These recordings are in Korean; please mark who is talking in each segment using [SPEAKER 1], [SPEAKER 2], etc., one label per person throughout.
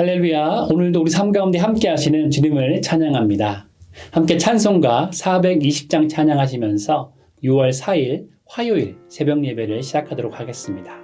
[SPEAKER 1] 할렐루야. 오늘도 우리 삶 가운데 함께 하시는 주님을 찬양합니다. 함께 찬송가 420장 찬양하시면서 6월 4일 화요일 새벽 예배를 시작하도록 하겠습니다.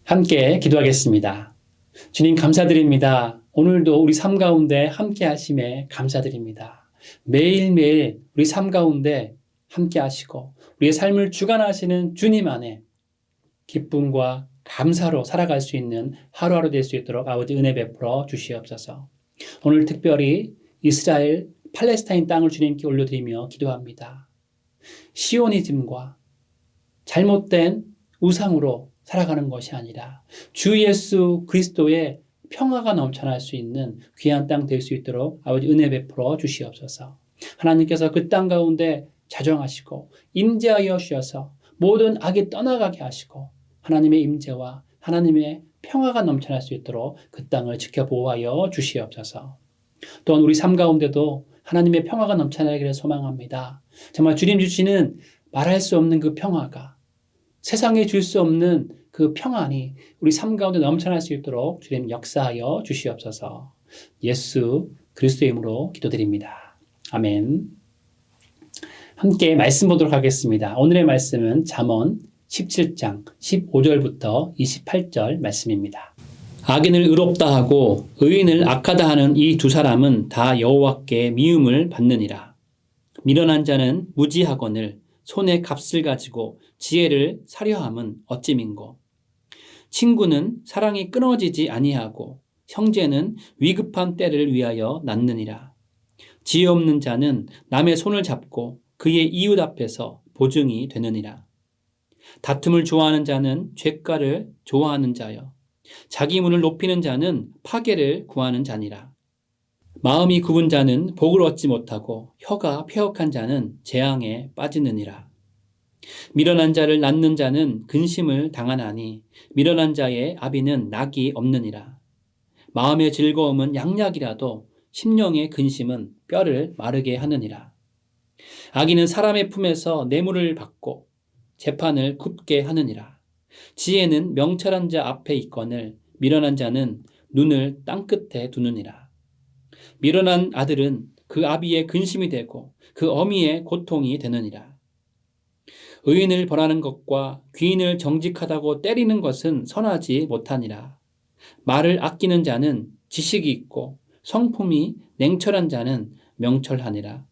[SPEAKER 1] 함께 기도하겠습니다. 주님 감사드립니다. 오늘도 우리 삶 가운데 함께 하심에 감사드립니다. 매일매일 우리 삶 가운데 함께 하시고 우리의 삶을 주관하시는 주님 안에 기쁨과 감사로 살아갈 수 있는 하루하루 될 수 있도록 아버지 은혜 베풀어 주시옵소서. 오늘 특별히 이스라엘, 팔레스타인 땅을 주님께 올려드리며 기도합니다. 시오니즘과 잘못된 우상으로 살아가는 것이 아니라 주 예수 그리스도의 평화가 넘쳐날 수 있는 귀한 땅 될 수 있도록 아버지 은혜 베풀어 주시옵소서. 하나님께서 그 땅 가운데 자정하시고 임재하여 주셔서 모든 악이 떠나가게 하시고 하나님의 임재와 하나님의 평화가 넘쳐날 수 있도록 그 땅을 지켜보호하여 주시옵소서. 또한 우리 삶 가운데도 하나님의 평화가 넘쳐나기를 소망합니다. 정말 주님 주시는 말할 수 없는 그 평화가 세상에 줄 수 없는 그 평안이 우리 삶 가운데 넘쳐날 수 있도록 주님 역사하여 주시옵소서. 예수 그리스도의 이름으로 기도드립니다. 아멘. 함께 말씀 보도록 하겠습니다. 오늘의 말씀은 잠언 17장 15절부터 28절 말씀입니다. 악인을 의롭다 하고 의인을 악하다 하는 이 두 사람은 다 여호와께 미움을 받느니라. 미련한 자는 무지하거늘 손에 값을 가지고 지혜를 사려함은 어찌민고. 친구는 사랑이 끊어지지 아니하고 형제는 위급한 때를 위하여 낳느니라. 지혜 없는 자는 남의 손을 잡고 그의 이웃 앞에서 보증이 되느니라. 다툼을 좋아하는 자는 죄가를 좋아하는 자여 자기 문을 높이는 자는 파괴를 구하는 자니라. 마음이 굽은 자는 복을 얻지 못하고 혀가 패역한 자는 재앙에 빠지느니라. 미련한 자를 낳는 자는 근심을 당하나니 미련한 자의 아비는 낙이 없느니라. 마음의 즐거움은 양약이라도 심령의 근심은 뼈를 마르게 하느니라. 악인은 사람의 품에서 뇌물을 받고 재판을 굳게 하느니라. 지혜는 명철한 자 앞에 있거늘 미련한 자는 눈을 땅끝에 두느니라. 미련한 아들은 그 아비의 근심이 되고 그 어미의 고통이 되느니라. 의인을 벌하는 것과 귀인을 정직하다고 때리는 것은 선하지 못하니라. 말을 아끼는 자는 지식이 있고 성품이 냉철한 자는 명철하니라.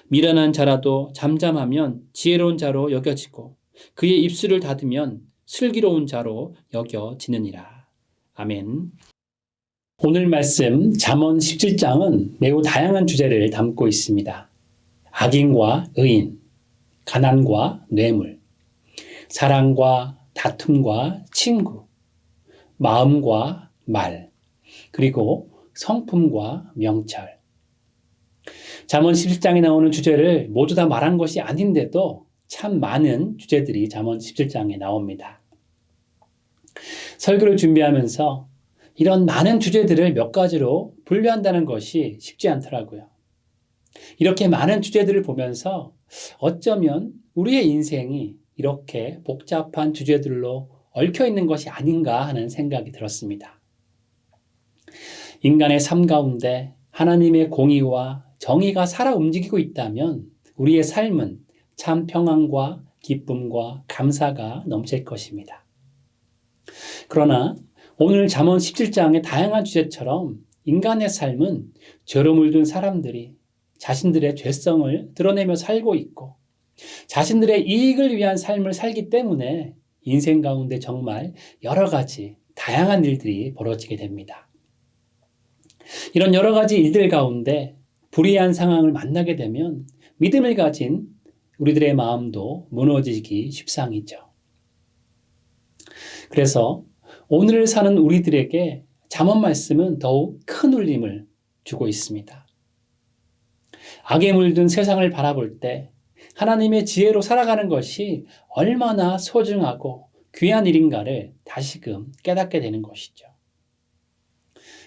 [SPEAKER 1] 미련한 자라도 잠잠하면 지혜로운 자로 여겨지고 그의 입술을 닫으면 슬기로운 자로 여겨지느니라. 아멘. 오늘 말씀 잠언 17장은 매우 다양한 주제를 담고 있습니다. 악인과 의인, 가난과 뇌물, 사랑과 다툼과 친구, 마음과 말, 그리고 성품과 명철. 잠언 17장에 나오는 주제를 모두 다 말한 것이 아닌데도 참 많은 주제들이 잠언 17장에 나옵니다. 설교를 준비하면서 이런 많은 주제들을 몇 가지로 분류한다는 것이 쉽지 않더라고요. 이렇게 많은 주제들을 보면서 어쩌면 우리의 인생이 이렇게 복잡한 주제들로 얽혀 있는 것이 아닌가 하는 생각이 들었습니다. 인간의 삶 가운데 하나님의 공의와 정의가 살아 움직이고 있다면 우리의 삶은 참 평안과 기쁨과 감사가 넘칠 것입니다. 그러나 오늘 잠언 17장의 다양한 주제처럼 인간의 삶은 죄로 물든 사람들이 자신들의 죄성을 드러내며 살고 있고 자신들의 이익을 위한 삶을 살기 때문에 인생 가운데 정말 여러 가지 다양한 일들이 벌어지게 됩니다. 이런 여러 가지 일들 가운데 불의한 상황을 만나게 되면 믿음을 가진 우리들의 마음도 무너지기 십상이죠. 그래서 오늘을 사는 우리들에게 잠언 말씀은 더욱 큰 울림을 주고 있습니다. 악에 물든 세상을 바라볼 때 하나님의 지혜로 살아가는 것이 얼마나 소중하고 귀한 일인가를 다시금 깨닫게 되는 것이죠.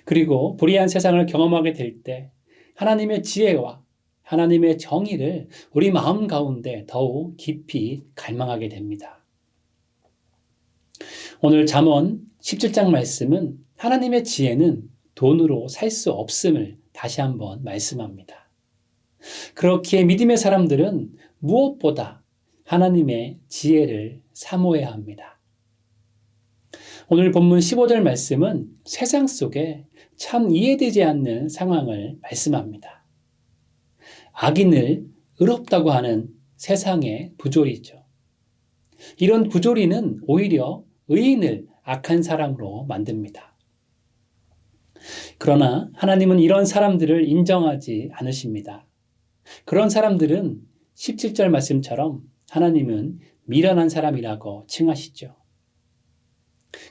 [SPEAKER 1] 그리고 불의한 세상을 경험하게 될 때 하나님의 지혜와 하나님의 정의를 우리 마음 가운데 더욱 깊이 갈망하게 됩니다. 오늘 잠언 17장 말씀은 하나님의 지혜는 돈으로 살 수 없음을 다시 한번 말씀합니다. 그렇기에 믿음의 사람들은 무엇보다 하나님의 지혜를 사모해야 합니다. 오늘 본문 15절 말씀은 세상 속에 참 이해되지 않는 상황을 말씀합니다. 악인을 의롭다고 하는 세상의 부조리죠. 이런 부조리는 오히려 의인을 악한 사람으로 만듭니다. 그러나 하나님은 이런 사람들을 인정하지 않으십니다. 그런 사람들은 17절 말씀처럼 하나님은 미련한 사람이라고 칭하시죠.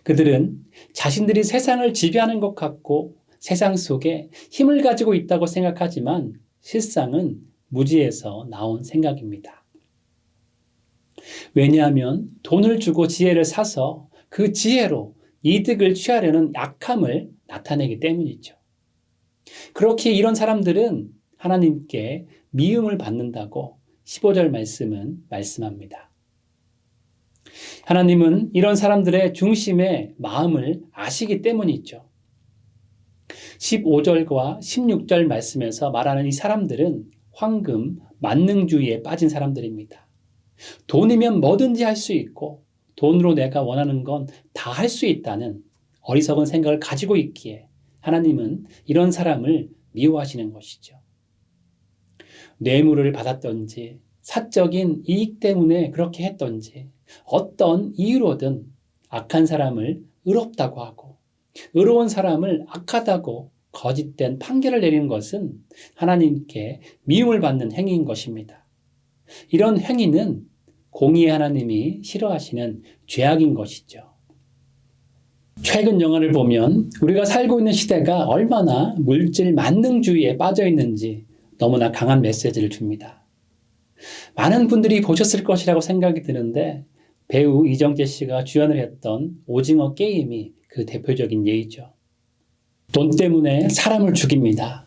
[SPEAKER 1] 그들은 자신들이 세상을 지배하는 것 같고 세상 속에 힘을 가지고 있다고 생각하지만 실상은 무지에서 나온 생각입니다. 왜냐하면 돈을 주고 지혜를 사서 그 지혜로 이득을 취하려는 약함을 나타내기 때문이죠. 그렇게 이런 사람들은 하나님께 미움을 받는다고 15절 말씀은 말씀합니다. 하나님은 이런 사람들의 중심의 마음을 아시기 때문이죠. 15절과 16절 말씀에서 말하는 이 사람들은 황금, 만능주의에 빠진 사람들입니다. 돈이면 뭐든지 할 수 있고 돈으로 내가 원하는 건 다 할 수 있다는 어리석은 생각을 가지고 있기에 하나님은 이런 사람을 미워하시는 것이죠. 뇌물을 받았던지 사적인 이익 때문에 그렇게 했던지 어떤 이유로든 악한 사람을 의롭다고 하고 의로운 사람을 악하다고 거짓된 판결을 내리는 것은 하나님께 미움을 받는 행위인 것입니다. 이런 행위는 공의의 하나님이 싫어하시는 죄악인 것이죠. 최근 영화를 보면 우리가 살고 있는 시대가 얼마나 물질 만능주의에 빠져 있는지 너무나 강한 메시지를 줍니다. 많은 분들이 보셨을 것이라고 생각이 드는데 배우 이정재 씨가 주연을 했던 오징어 게임이 그 대표적인 예이죠. 돈 때문에 사람을 죽입니다.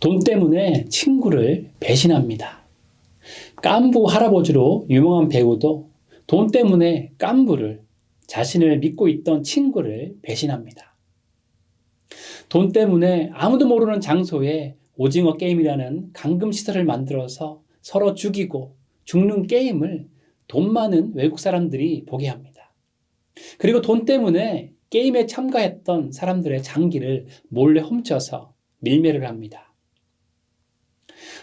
[SPEAKER 1] 돈 때문에 친구를 배신합니다. 깐부 할아버지로 유명한 배우도 돈 때문에 깐부를, 자신을 믿고 있던 친구를 배신합니다. 돈 때문에 아무도 모르는 장소에 오징어 게임이라는 감금시설을 만들어서 서로 죽이고 죽는 게임을 돈 많은 외국 사람들이 보게 합니다. 그리고 돈 때문에 게임에 참가했던 사람들의 장기를 몰래 훔쳐서 밀매를 합니다.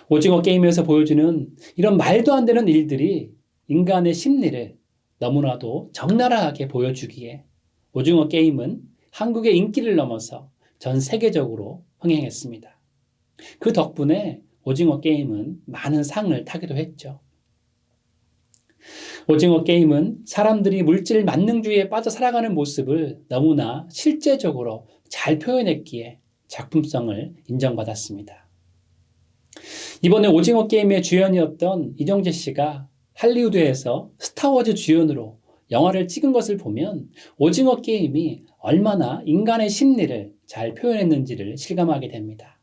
[SPEAKER 1] 오징어 게임에서 보여주는 이런 말도 안 되는 일들이 인간의 심리를 너무나도 적나라하게 보여주기에 오징어 게임은 한국의 인기를 넘어서 전 세계적으로 흥행했습니다. 그 덕분에 오징어 게임은 많은 상을 타기도 했죠. 오징어 게임은 사람들이 물질 만능주의에 빠져 살아가는 모습을 너무나 실제적으로 잘 표현했기에 작품성을 인정받았습니다. 이번에 오징어 게임의 주연이었던 이정재 씨가 할리우드에서 스타워즈 주연으로 영화를 찍은 것을 보면 오징어 게임이 얼마나 인간의 심리를 잘 표현했는지를 실감하게 됩니다.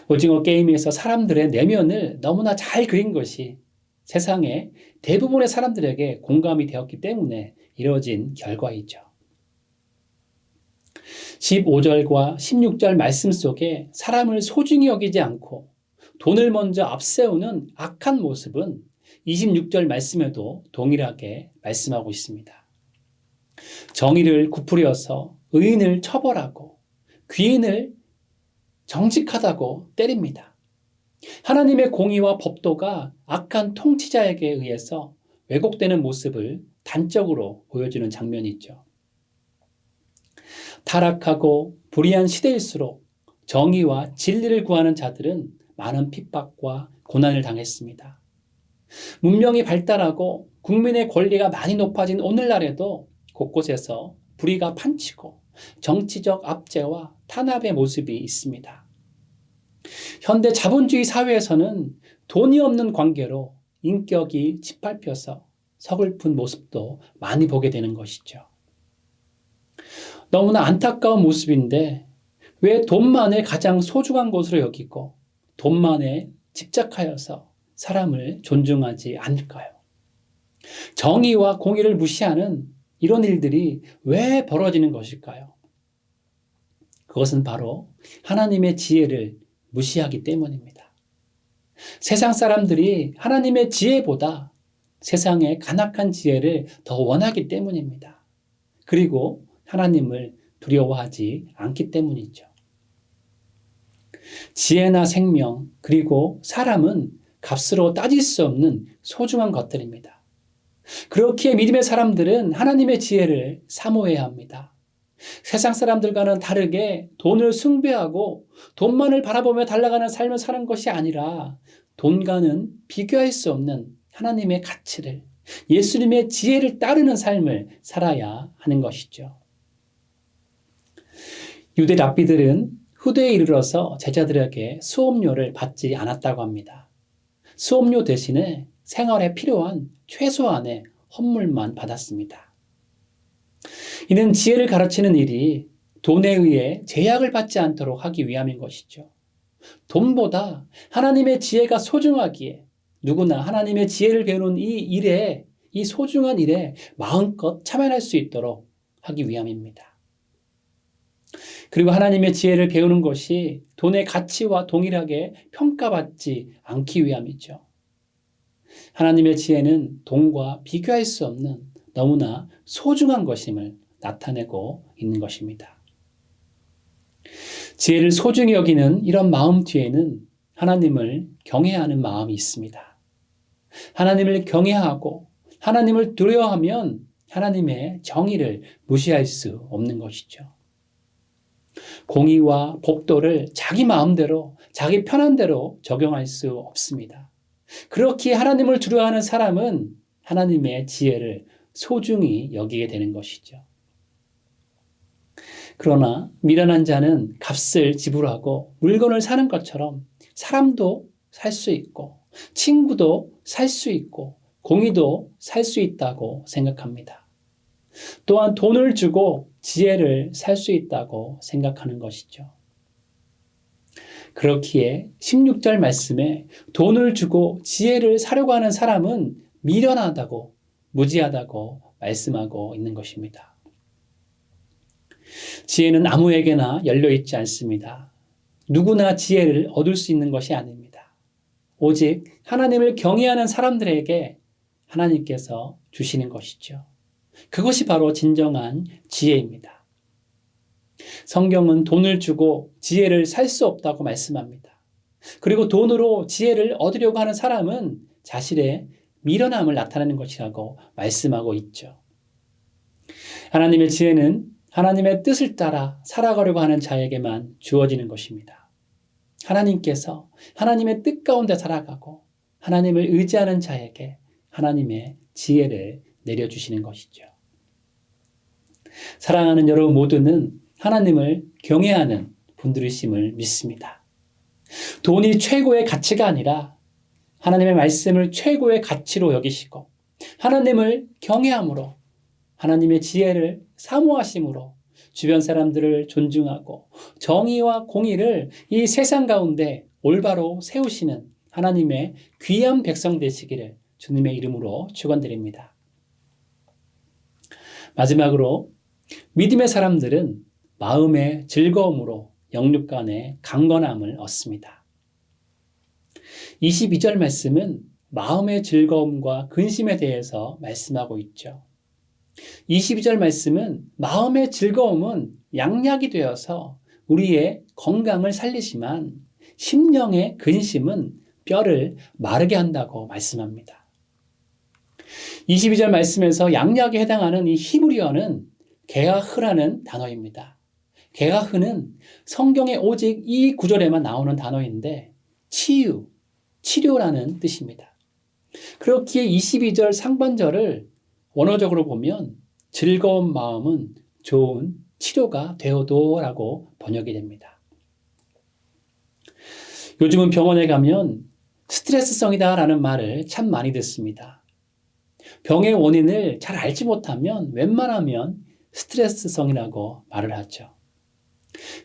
[SPEAKER 1] 오징어 게임에서 사람들의 내면을 너무나 잘 그린 것이 세상의 대부분의 사람들에게 공감이 되었기 때문에 이루어진 결과이죠. 15절과 16절 말씀 속에 사람을 소중히 여기지 않고 돈을 먼저 앞세우는 악한 모습은 26절 말씀에도 동일하게 말씀하고 있습니다. 정의를 구부려서 의인을 처벌하고 귀인을 정직하다고 때립니다. 하나님의 공의와 법도가 악한 통치자에게 의해서 왜곡되는 모습을 단적으로 보여주는 장면이죠. 타락하고 불의한 시대일수록 정의와 진리를 구하는 자들은 많은 핍박과 고난을 당했습니다. 문명이 발달하고 국민의 권리가 많이 높아진 오늘날에도 곳곳에서 불의가 판치고 정치적 압제와 탄압의 모습이 있습니다. 현대 자본주의 사회에서는 돈이 없는 관계로 인격이 짓밟혀서 서글픈 모습도 많이 보게 되는 것이죠. 너무나 안타까운 모습인데 왜 돈만을 가장 소중한 것으로 여기고 돈만에 집착하여서 사람을 존중하지 않을까요? 정의와 공의를 무시하는 이런 일들이 왜 벌어지는 것일까요? 그것은 바로 하나님의 지혜를 무시하기 때문입니다. 세상 사람들이 하나님의 지혜보다 세상의 간악한 지혜를 더 원하기 때문입니다. 그리고 하나님을 두려워하지 않기 때문이죠. 지혜나 생명, 그리고 사람은 값으로 따질 수 없는 소중한 것들입니다. 그렇기에 믿음의 사람들은 하나님의 지혜를 사모해야 합니다. 세상 사람들과는 다르게 돈을 숭배하고 돈만을 바라보며 달려가는 삶을 사는 것이 아니라 돈과는 비교할 수 없는 하나님의 가치를, 예수님의 지혜를 따르는 삶을 살아야 하는 것이죠. 유대 랍비들은 후대에 이르러서 제자들에게 수업료를 받지 않았다고 합니다. 수업료 대신에 생활에 필요한 최소한의 헌물만 받았습니다. 이는 지혜를 가르치는 일이 돈에 의해 제약을 받지 않도록 하기 위함인 것이죠. 돈보다 하나님의 지혜가 소중하기에 누구나 하나님의 지혜를 배우는 이 소중한 일에 마음껏 참여할 수 있도록 하기 위함입니다. 그리고 하나님의 지혜를 배우는 것이 돈의 가치와 동일하게 평가받지 않기 위함이죠. 하나님의 지혜는 돈과 비교할 수 없는 너무나 소중한 것임을 나타내고 있는 것입니다. 지혜를 소중히 여기는 이런 마음 뒤에는 하나님을 경외하는 마음이 있습니다. 하나님을 경외하고 하나님을 두려워하면 하나님의 정의를 무시할 수 없는 것이죠. 공의와 법도를 자기 마음대로, 자기 편한 대로 적용할 수 없습니다. 그렇기에 하나님을 두려워하는 사람은 하나님의 지혜를 소중히 여기게 되는 것이죠. 그러나 미련한 자는 값을 지불하고 물건을 사는 것처럼 사람도 살 수 있고 친구도 살 수 있고 공의도 살 수 있다고 생각합니다. 또한 돈을 주고 지혜를 살 수 있다고 생각하는 것이죠. 그렇기에 16절 말씀에 돈을 주고 지혜를 사려고 하는 사람은 미련하다고 무지하다고 말씀하고 있는 것입니다. 지혜는 아무에게나 열려있지 않습니다. 누구나 지혜를 얻을 수 있는 것이 아닙니다. 오직 하나님을 경외하는 사람들에게 하나님께서 주시는 것이죠. 그것이 바로 진정한 지혜입니다. 성경은 돈을 주고 지혜를 살 수 없다고 말씀합니다. 그리고 돈으로 지혜를 얻으려고 하는 사람은 자신의 미련함을 나타내는 것이라고 말씀하고 있죠. 하나님의 지혜는 하나님의 뜻을 따라 살아가려고 하는 자에게만 주어지는 것입니다. 하나님께서 하나님의 뜻 가운데 살아가고 하나님을 의지하는 자에게 하나님의 지혜를 내려주시는 것이죠. 사랑하는 여러분 모두는 하나님을 경외하는 분들이심을 믿습니다. 돈이 최고의 가치가 아니라 하나님의 말씀을 최고의 가치로 여기시고 하나님을 경외함으로 하나님의 지혜를 사모하심으로 주변 사람들을 존중하고 정의와 공의를 이 세상 가운데 올바로 세우시는 하나님의 귀한 백성 되시기를 주님의 이름으로 축원드립니다. 마지막으로 믿음의 사람들은 마음의 즐거움으로 영육간의 강건함을 얻습니다. 22절 말씀은 마음의 즐거움과 근심에 대해서 말씀하고 있죠. 22절 말씀은 마음의 즐거움은 양약이 되어서 우리의 건강을 살리지만 심령의 근심은 뼈를 마르게 한다고 말씀합니다. 22절 말씀에서 양약에 해당하는 이 히브리어는 게아흐라는 단어입니다. 게아흐는 성경에 오직 이 구절에만 나오는 단어인데 치유, 치료라는 뜻입니다. 그렇기에 22절 상반절을 원어적으로 보면 즐거운 마음은 좋은 치료가 되어도라고 번역이 됩니다. 요즘은 병원에 가면 스트레스성이다라는 말을 참 많이 듣습니다. 병의 원인을 잘 알지 못하면 웬만하면 스트레스성이라고 말을 하죠.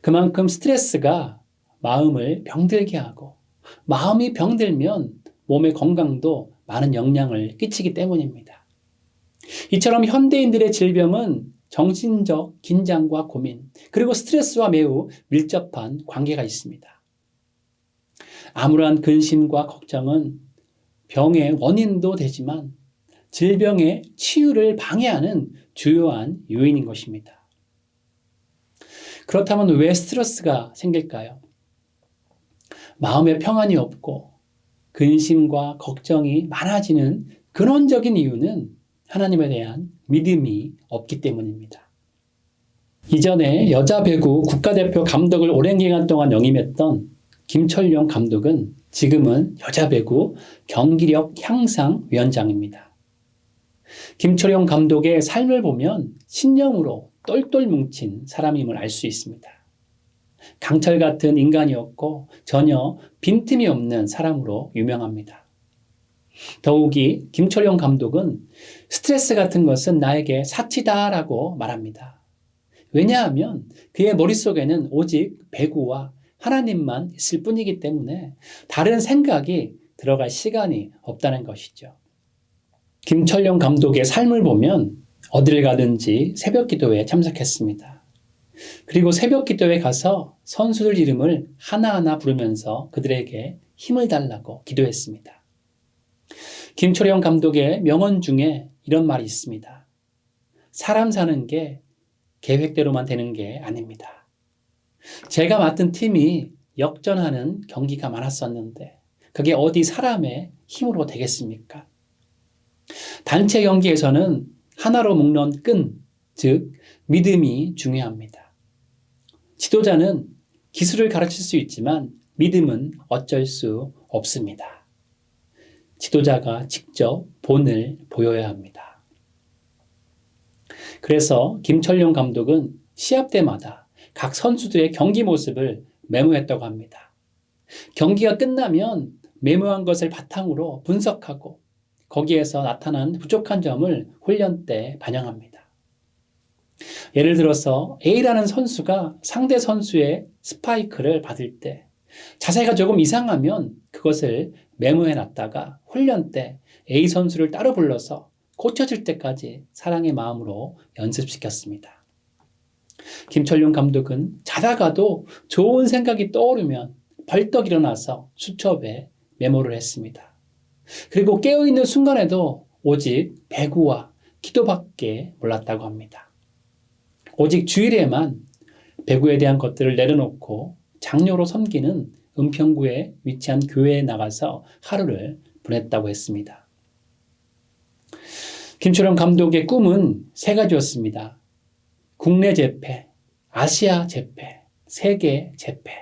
[SPEAKER 1] 그만큼 스트레스가 마음을 병들게 하고 마음이 병들면 몸의 건강도 많은 영향을 끼치기 때문입니다. 이처럼 현대인들의 질병은 정신적 긴장과 고민, 그리고 스트레스와 매우 밀접한 관계가 있습니다. 암울한 근심과 걱정은 병의 원인도 되지만 질병의 치유를 방해하는 주요한 요인인 것입니다. 그렇다면 왜 스트레스가 생길까요? 마음의 평안이 없고 근심과 걱정이 많아지는 근원적인 이유는 하나님에 대한 믿음이 없기 때문입니다. 이전에 여자 배구 국가대표 감독을 오랜 기간 동안 역임했던 김철용 감독은 지금은 여자 배구 경기력 향상 위원장입니다. 김철용 감독의 삶을 보면 신념으로 똘똘 뭉친 사람임을 알 수 있습니다. 강철 같은 인간이었고 전혀 빈틈이 없는 사람으로 유명합니다. 더욱이 김철용 감독은 스트레스 같은 것은 나에게 사치다라고 말합니다. 왜냐하면 그의 머릿속에는 오직 배구와 하나님만 있을 뿐이기 때문에 다른 생각이 들어갈 시간이 없다는 것이죠. 김철용 감독의 삶을 보면 어디를 가든지 새벽 기도에 참석했습니다. 그리고 새벽 기도에 가서 선수들 이름을 하나하나 부르면서 그들에게 힘을 달라고 기도했습니다. 김철용 감독의 명언 중에 이런 말이 있습니다. 사람 사는 게 계획대로만 되는 게 아닙니다. 제가 맡은 팀이 역전하는 경기가 많았었는데 그게 어디 사람의 힘으로 되겠습니까? 단체 경기에서는 하나로 묶는 끈, 즉 믿음이 중요합니다. 지도자는 기술을 가르칠 수 있지만 믿음은 어쩔 수 없습니다. 지도자가 직접 본을 보여야 합니다. 그래서 김철용 감독은 시합 때마다 각 선수들의 경기 모습을 메모했다고 합니다. 경기가 끝나면 메모한 것을 바탕으로 분석하고 거기에서 나타난 부족한 점을 훈련 때 반영합니다. 예를 들어서 A라는 선수가 상대 선수의 스파이크를 받을 때 자세가 조금 이상하면 그것을 메모해 놨다가 훈련 때 A 선수를 따로 불러서 고쳐질 때까지 사랑의 마음으로 연습시켰습니다. 김철용 감독은 자다가도 좋은 생각이 떠오르면 벌떡 일어나서 수첩에 메모를 했습니다. 그리고 깨어있는 순간에도 오직 배구와 기도밖에 몰랐다고 합니다. 오직 주일에만 배구에 대한 것들을 내려놓고 장로로 섬기는 은평구에 위치한 교회에 나가서 하루를 보냈다고 했습니다. 김철용 감독의 꿈은 세 가지였습니다. 국내 재패, 아시아 재패, 세계 재패.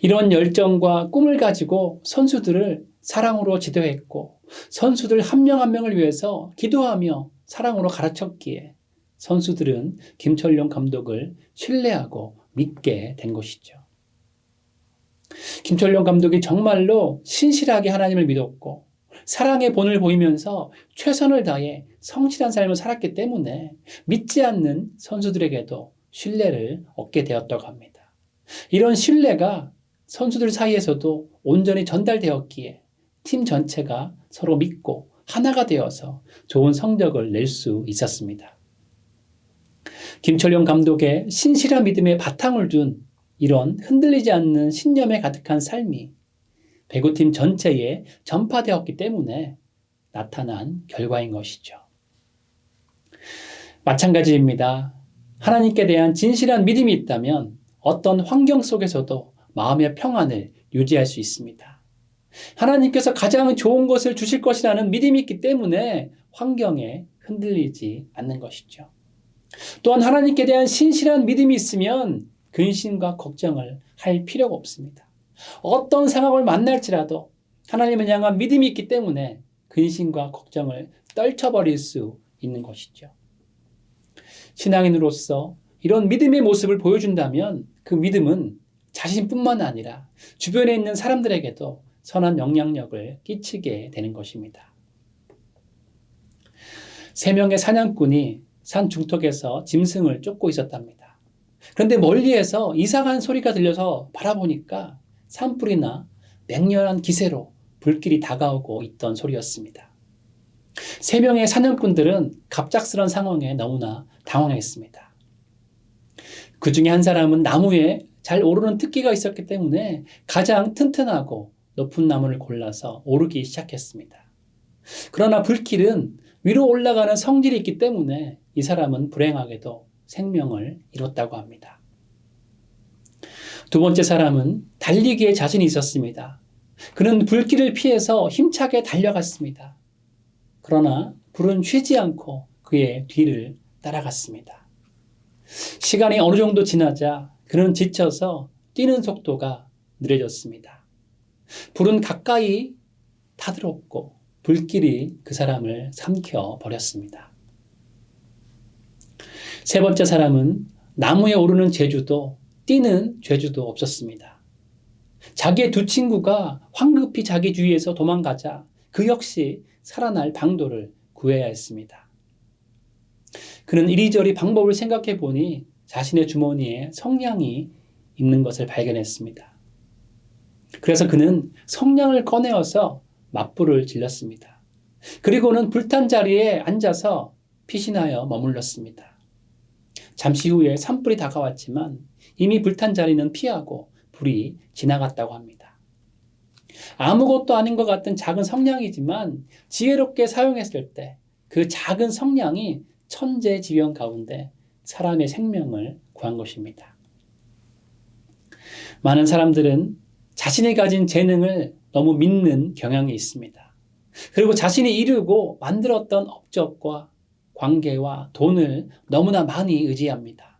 [SPEAKER 1] 이런 열정과 꿈을 가지고 선수들을 사랑으로 지도했고 선수들 한 명 한 명을 위해서 기도하며 사랑으로 가르쳤기에 선수들은 김철용 감독을 신뢰하고 믿게 된 것이죠. 김철용 감독이 정말로 신실하게 하나님을 믿었고 사랑의 본을 보이면서 최선을 다해 성실한 삶을 살았기 때문에 믿지 않는 선수들에게도 신뢰를 얻게 되었다고 합니다. 이런 신뢰가 선수들 사이에서도 온전히 전달되었기에 팀 전체가 서로 믿고 하나가 되어서 좋은 성적을 낼 수 있었습니다. 김철용 감독의 신실한 믿음에 바탕을 둔 이런 흔들리지 않는 신념에 가득한 삶이 배구팀 전체에 전파되었기 때문에 나타난 결과인 것이죠. 마찬가지입니다. 하나님께 대한 진실한 믿음이 있다면 어떤 환경 속에서도 마음의 평안을 유지할 수 있습니다. 하나님께서 가장 좋은 것을 주실 것이라는 믿음이 있기 때문에 환경에 흔들리지 않는 것이죠. 또한 하나님께 대한 신실한 믿음이 있으면 근심과 걱정을 할 필요가 없습니다. 어떤 상황을 만날지라도 하나님을 향한 믿음이 있기 때문에 근심과 걱정을 떨쳐버릴 수 있는 것이죠. 신앙인으로서 이런 믿음의 모습을 보여준다면 그 믿음은 자신뿐만 아니라 주변에 있는 사람들에게도 선한 영향력을 끼치게 되는 것입니다. 3명의 사냥꾼이 산 중턱에서 짐승을 쫓고 있었답니다. 그런데 멀리에서 이상한 소리가 들려서 바라보니까 산불이나 맹렬한 기세로 불길이 다가오고 있던 소리였습니다. 3명의 사냥꾼들은 갑작스런 상황에 너무나 당황했습니다. 그 중에 한 사람은 나무에 잘 오르는 특기가 있었기 때문에 가장 튼튼하고 높은 나무를 골라서 오르기 시작했습니다. 그러나 불길은 위로 올라가는 성질이 있기 때문에 이 사람은 불행하게도 생명을 잃었다고 합니다. 두 번째 사람은 달리기에 자신이 있었습니다. 그는 불길을 피해서 힘차게 달려갔습니다. 그러나 불은 쉬지 않고 그의 뒤를 따라갔습니다. 시간이 어느 정도 지나자 그는 지쳐서 뛰는 속도가 느려졌습니다. 불은 가까이 타들었고 불길이 그 사람을 삼켜 버렸습니다. 세 번째 사람은 나무에 오르는 재주도 뛰는 재주도 없었습니다. 자기의 두 친구가 황급히 자기 주위에서 도망가자 그 역시 살아날 방도를 구해야 했습니다. 그는 이리저리 방법을 생각해 보니 자신의 주머니에 성냥이 있는 것을 발견했습니다. 그래서 그는 성냥을 꺼내어서 맞불을 질렀습니다. 그리고는 불탄 자리에 앉아서 피신하여 머물렀습니다. 잠시 후에 산불이 다가왔지만 이미 불탄 자리는 피하고 불이 지나갔다고 합니다. 아무것도 아닌 것 같은 작은 성냥이지만 지혜롭게 사용했을 때 그 작은 성냥이 천재지변 가운데 사람의 생명을 구한 것입니다. 많은 사람들은 자신이 가진 재능을 너무 믿는 경향이 있습니다. 그리고 자신이 이루고 만들었던 업적과 관계와 돈을 너무나 많이 의지합니다.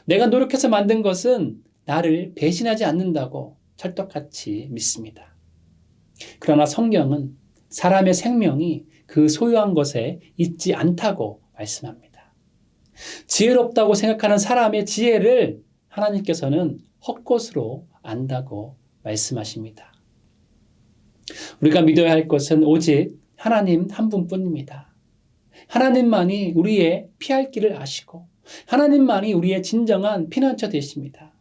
[SPEAKER 1] 내가 노력해서 만든 것은 나를 배신하지 않는다고 철떡같이 믿습니다. 그러나 성경은 사람의 생명이 그 소유한 것에 있지 않다고 말씀합니다. 지혜롭다고 생각하는 사람의 지혜를 하나님께서는 헛것으로 안다고 말씀하십니다. 우리가 믿어야 할 것은 오직 하나님 한 분뿐입니다. 하나님만이 우리의 피할 길을 아시고 하나님만이 우리의 진정한 피난처 되십니다.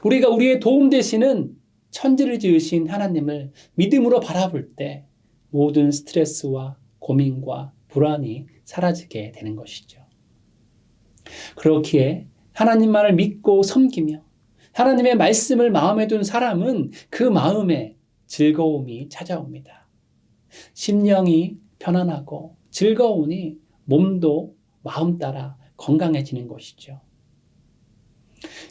[SPEAKER 1] 우리가 우리의 도움 되시는 천지를 지으신 하나님을 믿음으로 바라볼 때 모든 스트레스와 고민과 불안이 사라지게 되는 것이죠. 그렇기에 하나님만을 믿고 섬기며 하나님의 말씀을 마음에 둔 사람은 그 마음에 즐거움이 찾아옵니다. 심령이 편안하고 즐거우니 몸도 마음 따라 건강해지는 것이죠.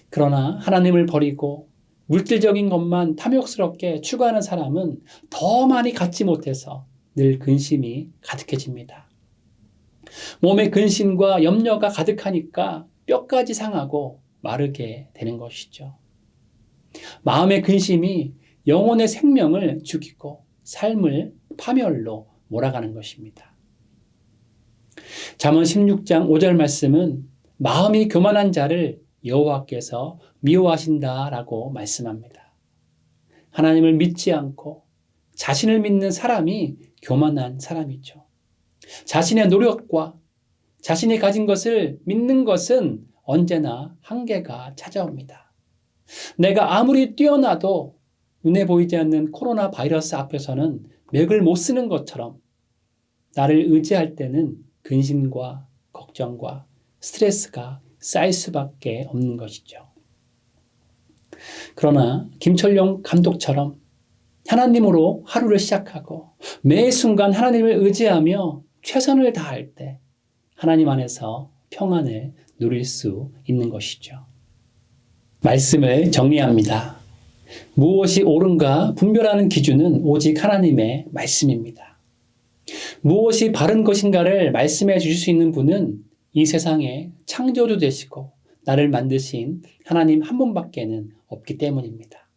[SPEAKER 1] 그러나 하나님을 버리고 물질적인 것만 탐욕스럽게 추구하는 사람은 더 많이 갖지 못해서 늘 근심이 가득해집니다. 몸에 근심과 염려가 가득하니까 뼈까지 상하고 마르게 되는 것이죠. 마음의 근심이 영혼의 생명을 죽이고 삶을 파멸로 몰아가는 것입니다. 잠언 16장 5절 말씀은 마음이 교만한 자를 여호와께서 미워하신다라고 말씀합니다. 하나님을 믿지 않고 자신을 믿는 사람이 교만한 사람이죠. 자신의 노력과 자신이 가진 것을 믿는 것은 언제나 한계가 찾아옵니다. 내가 아무리 뛰어나도 눈에 보이지 않는 코로나 바이러스 앞에서는 맥을 못 쓰는 것처럼 나를 의지할 때는 근심과 걱정과 스트레스가 쌓일 수밖에 없는 것이죠. 그러나 김철용 감독처럼 하나님으로 하루를 시작하고 매 순간 하나님을 의지하며 최선을 다할 때 하나님 안에서 평안을 누릴 수 있는 것이죠. 말씀을 정리합니다. 무엇이 옳은가 분별하는 기준은 오직 하나님의 말씀입니다. 무엇이 바른 것인가를 말씀해 주실 수 있는 분은 이 세상에 창조주 되시고 나를 만드신 하나님 한 분밖에는 없기 때문입니다.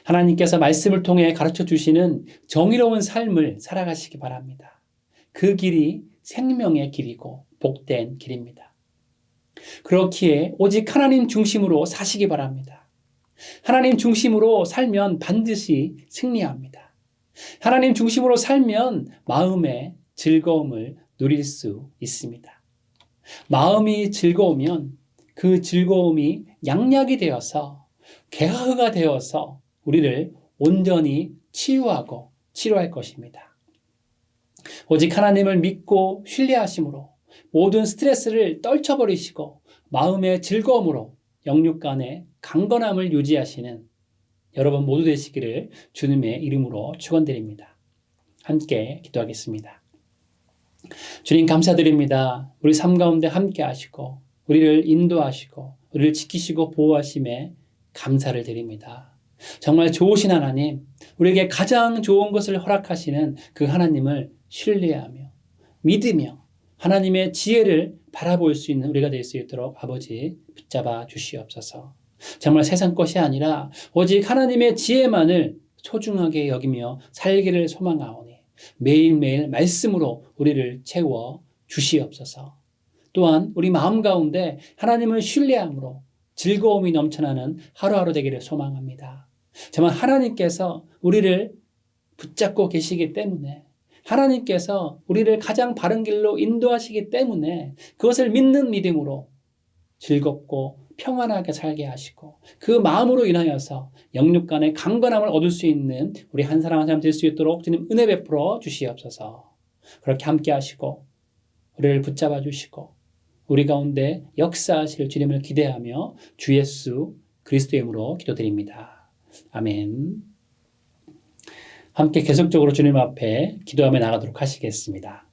[SPEAKER 1] 하나님께서 말씀을 통해 가르쳐 주시는 정의로운 삶을 살아가시기 바랍니다. 그 길이 생명의 길이고 복된 길입니다. 그렇기에 오직 하나님 중심으로 사시기 바랍니다. 하나님 중심으로 살면 반드시 승리합니다. 하나님 중심으로 살면 마음의 즐거움을 누릴 수 있습니다. 마음이 즐거우면 그 즐거움이 양약이 되어서 개화가 되어서 우리를 온전히 치유하고 치료할 것입니다. 오직 하나님을 믿고 신뢰하심으로 모든 스트레스를 떨쳐버리시고 마음의 즐거움으로 영육 간의 강건함을 유지하시는 여러분 모두 되시기를 주님의 이름으로 축원드립니다. 함께 기도하겠습니다. 주님 감사드립니다. 우리 삶 가운데 함께 하시고 우리를 인도하시고 우리를 지키시고 보호하심에 감사를 드립니다. 정말 좋으신 하나님, 우리에게 가장 좋은 것을 허락하시는 그 하나님을 신뢰하며 믿으며 하나님의 지혜를 바라볼 수 있는 우리가 될 수 있도록 아버지 붙잡아 주시옵소서. 정말 세상 것이 아니라 오직 하나님의 지혜만을 소중하게 여기며 살기를 소망하오니 매일매일 말씀으로 우리를 채워 주시옵소서. 또한 우리 마음 가운데 하나님을 신뢰함으로 즐거움이 넘쳐나는 하루하루 되기를 소망합니다. 정말 하나님께서 우리를 붙잡고 계시기 때문에 하나님께서 우리를 가장 바른 길로 인도하시기 때문에 그것을 믿는 믿음으로 즐겁고 평안하게 살게 하시고 그 마음으로 인하여서 영육 간의 강건함을 얻을 수 있는 우리 한 사람 한 사람 될 수 있도록 주님 은혜 베풀어 주시옵소서. 그렇게 함께 하시고 우리를 붙잡아 주시고 우리 가운데 역사하실 주님을 기대하며 주 예수 그리스도의 이름으로 기도드립니다. 아멘. 함께 계속적으로 주님 앞에 기도하며 나가도록 하시겠습니다.